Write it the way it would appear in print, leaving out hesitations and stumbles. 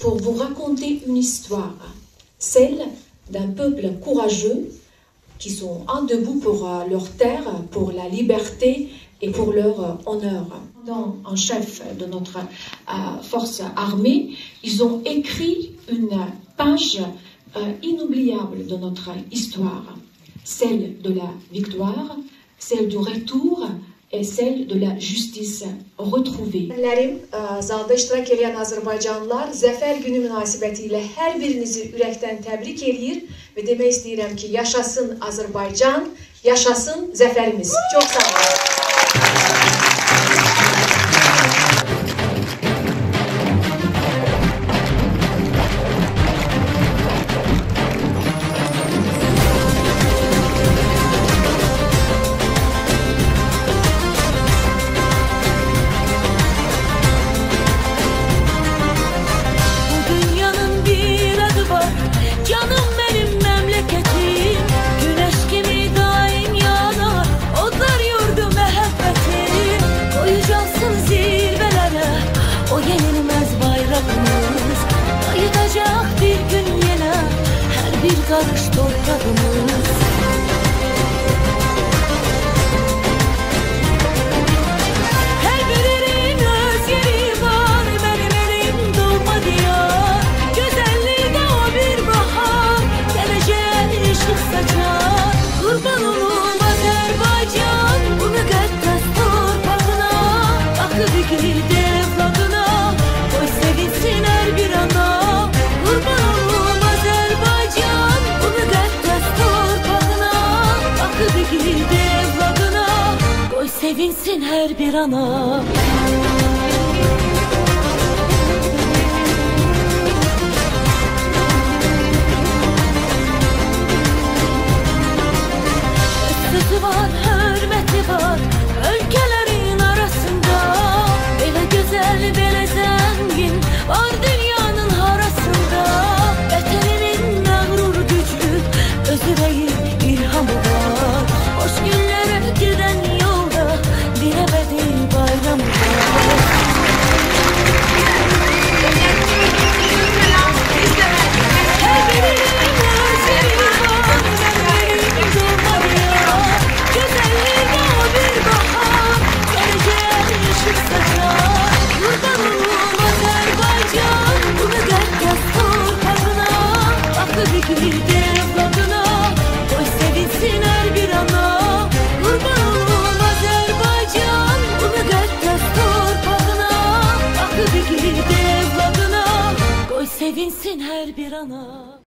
Pour vous raconter une histoire, celle d'un peuple courageux qui sont en debout pour leur terre, pour la liberté et pour leur honneur. En chef de notre force armée, ils ont écrit une page inoubliable de notre histoire, celle de la victoire, celle du retour et celle de la justice retrouvée. Zalda iştirak edən Azərbaycanlılar Zəfər günü münasibətilə hər birinizi ürəkdən təbrik edir və demək istəyirəm ki, yaşasın Azərbaycan, yaşasın zəfərimiz. Çox sağ olun. Karış toprağımız. Her birinin öz yeri var, benim elim dolmadı ya. Güzelliği de o bir bahar, geleceğe ışık saçar. Kurban olum Azerbaycan, bu müqəddəs torpağına. Akıb ikili evladına, koy sevinsin her bir ana. Kurban olum Azerbaycan, koy sevinsin her bir ana. Sözü var, hürmeti var, ülkelerin arasında. Böyle güzel, böyle zengin var dünyanın harasında. Vətəninin məğrur gücü, özü değil ilhamı var. Hoş günlere giden yolda bir ebedi bayram var. Her birinin özleri var, benim dolmadı ya. Güzelliği de o bir bahar, geleceğe ışık saçar. Kurban olum Azerbaycan, bu müqəddəs torpağına. Akıb ikili evladına, koy sevinsin her bir ana. Kurban olum Azerbaycan, bu müqəddəs torpağına. Akıb ikili evladına, koy sevinsin her bir ana.